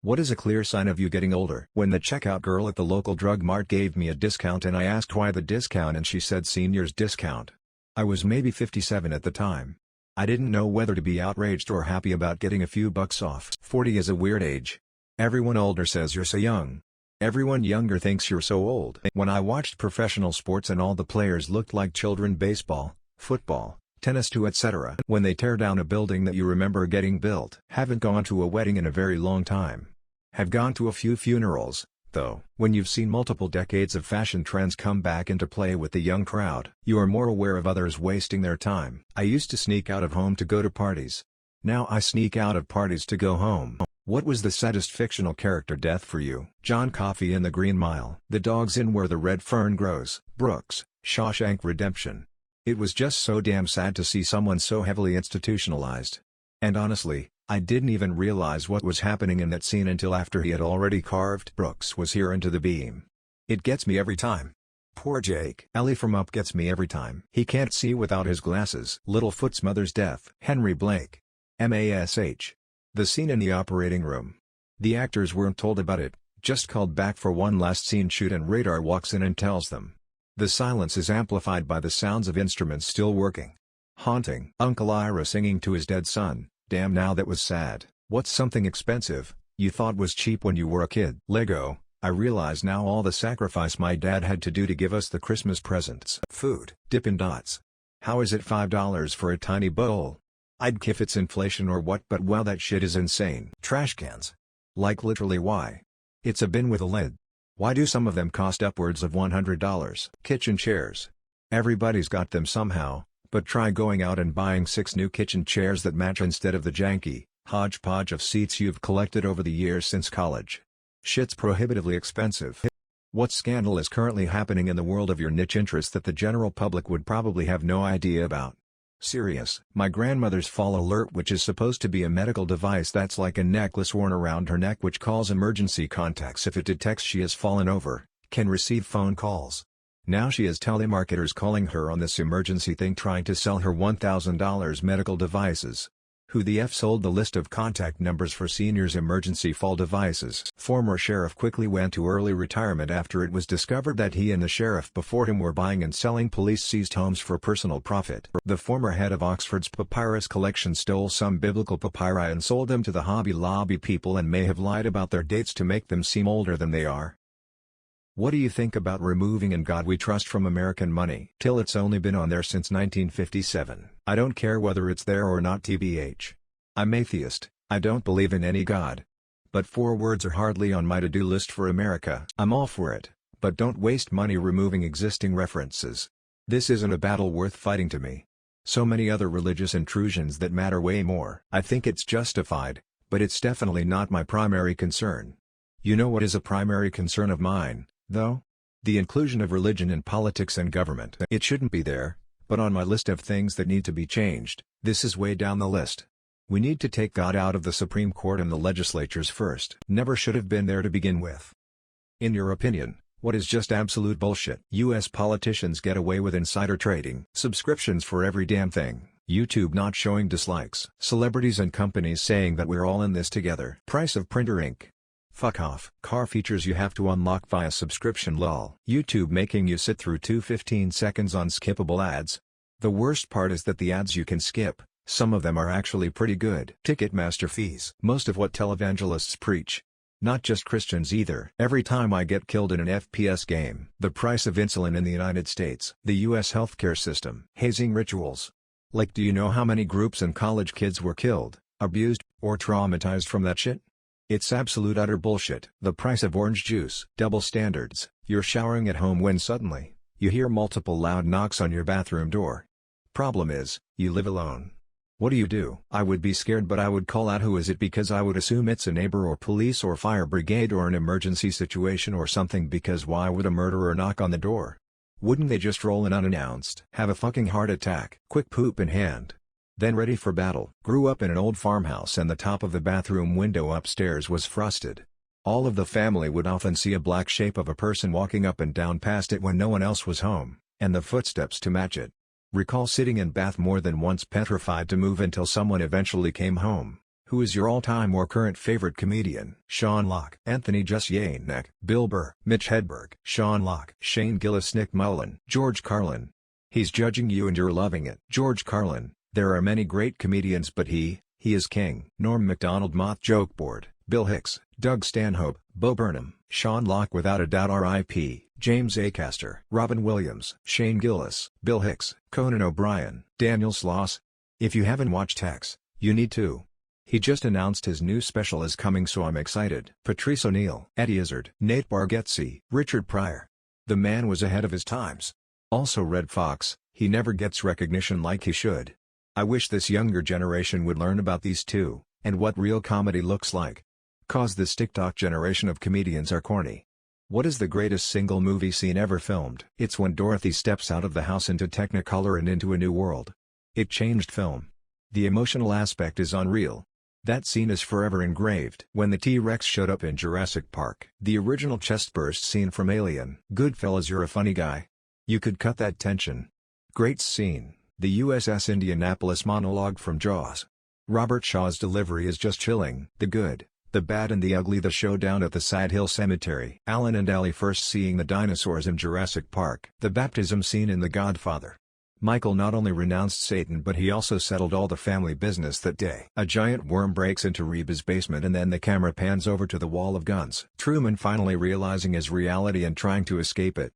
What is a clear sign of you getting older? When the checkout girl at the local drug mart gave me a discount and I asked why the discount and she said seniors discount. I was maybe 57 at the time. I didn't know whether to be outraged or happy about getting a few bucks off. 40 is a weird age. Everyone older says you're so young. Everyone younger thinks you're so old. When I watched professional sports and all the players looked like children, baseball, football, tennis too, etc. When they tear down a building that you remember getting built. Haven't gone to a wedding in a very long time. Have gone to a few funerals, though. When you've seen multiple decades of fashion trends come back into play with the young crowd, you are more aware of others wasting their time. I used to sneak out of home to go to parties. Now I sneak out of parties to go home. What was the saddest fictional character death for you? John Coffey in The Green Mile. The Dog's Inn Where the Red Fern Grows. Brooks, Shawshank Redemption. It was just so damn sad to see someone so heavily institutionalized. And honestly, I didn't even realize what was happening in that scene until after he had already carved Brooks was here into the beam. It gets me every time. Poor Jake. Ellie from Up gets me every time. He can't see without his glasses. Littlefoot's mother's death. Henry Blake. MASH. The scene in the operating room. The actors weren't told about it, just called back for one last scene shoot and Radar walks in and tells them. The silence is amplified by the sounds of instruments still working. Haunting. Uncle Ira singing to his dead son. Damn, now that was sad. What's something expensive, you thought was cheap when you were a kid? Lego. I realize now all the sacrifice my dad had to do to give us the Christmas presents. Food. Dippin' Dots. How is it $5 for a tiny bowl? I'd kiff it's inflation or what, but wow, that shit is insane. Trash cans. Like literally why? It's a bin with a lid. Why do some of them cost upwards of $100? Kitchen chairs. Everybody's got them somehow, but try going out and buying 6 new kitchen chairs that match instead of the janky hodgepodge of seats you've collected over the years since college. Shit's prohibitively expensive. What scandal is currently happening in the world of your niche interest that the general public would probably have no idea about? Serious. My grandmother's Fall Alert, which is supposed to be a medical device that's like a necklace worn around her neck which calls emergency contacts if it detects she has fallen over, can receive phone calls. Now she has telemarketers calling her on this emergency thing trying to sell her $1,000 medical devices. Who the F sold the list of contact numbers for seniors' emergency fall devices? Former sheriff quickly went to early retirement after it was discovered that he and the sheriff before him were buying and selling police-seized homes for personal profit. The former head of Oxford's papyrus collection stole some biblical papyri and sold them to the Hobby Lobby people and may have lied about their dates to make them seem older than they are. What do you think about removing "In God We Trust" from American money? Till it's only been on there since 1957. I don't care whether it's there or not, tbh. I'm atheist, I don't believe in any God. But 4 words are hardly on my to-do list for America. I'm all for it, but don't waste money removing existing references. This isn't a battle worth fighting to me. So many other religious intrusions that matter way more. I think it's justified, but it's definitely not my primary concern. You know what is a primary concern of mine, though? The inclusion of religion in politics and government. It shouldn't be there, but on my list of things that need to be changed, this is way down the list. We need to take God out of the Supreme Court and the legislatures first. Never should have been there to begin with. In your opinion, what is just absolute bullshit? US politicians get away with insider trading. Subscriptions for every damn thing. YouTube not showing dislikes. Celebrities and companies saying that we're all in this together. Price of printer ink. Fuck off. Car features you have to unlock via subscription lol. YouTube making you sit through 2 15-seconds unskippable ads. The worst part is that the ads you can skip, some of them are actually pretty good. Ticketmaster fees. Most of what televangelists preach. Not just Christians either. Every time I get killed in an FPS game. The price of insulin in the United States. The US healthcare system. Hazing rituals. Like, do you know how many groups and college kids were killed, abused, or traumatized from that shit? It's absolute utter bullshit. The price of orange juice. Double standards. You're showering at home when suddenly, you hear multiple loud knocks on your bathroom door. Problem is, you live alone. What do? I would be scared, but I would call out who is it because I would assume it's a neighbor or police or fire brigade or an emergency situation or something, because why would a murderer knock on the door? Wouldn't they just roll in unannounced? Have a fucking heart attack. Quick poop in hand. Then ready for battle. Grew up in an old farmhouse and the top of the bathroom window upstairs was frosted. All of the family would often see a black shape of a person walking up and down past it when no one else was home, and the footsteps to match it. Recall sitting in bath more than once petrified to move until someone eventually came home, Who is your all-time or current favorite comedian? Sean Locke, Anthony Jeselnik, Bill Burr, Mitch Hedberg, Sean Locke, Shane Gillis, Nick Mullen, George Carlin. He's judging you and you're loving it. George Carlin, there are many great comedians but he is king. Norm Macdonald, Moth Jokeboard, Bill Hicks, Doug Stanhope, Bo Burnham, Sean Locke without a doubt R.I.P., James Acaster, Robin Williams, Shane Gillis, Bill Hicks, Conan O'Brien, Daniel Sloss. If you haven't watched Hex, you need to. He just announced his new special is coming so I'm excited. Patrice O'Neal, Eddie Izzard, Nate Bargatze, Richard Pryor. The man was ahead of his times. Also Red Fox, he never gets recognition like he should. I wish this younger generation would learn about these two, and what real comedy looks like. Cause this TikTok generation of comedians are corny. What is the greatest single movie scene ever filmed? It's when Dorothy steps out of the house into Technicolor and into a new world. It changed film. The emotional aspect is unreal. That scene is forever engraved. When the T-Rex showed up in Jurassic Park. The original chestburst scene from Alien. Goodfellas, you're a funny guy. You could cut that tension. Great scene. The USS Indianapolis monologue from Jaws. Robert Shaw's delivery is just chilling. The Good, the Bad and the Ugly. The showdown at the Side Hill Cemetery. Alan and Allie first seeing the dinosaurs in Jurassic Park. The baptism scene in The Godfather. Michael not only renounced Satan but he also settled all the family business that day. A giant worm breaks into Reba's basement and then the camera pans over to the wall of guns. Truman finally realizing his reality and trying to escape it.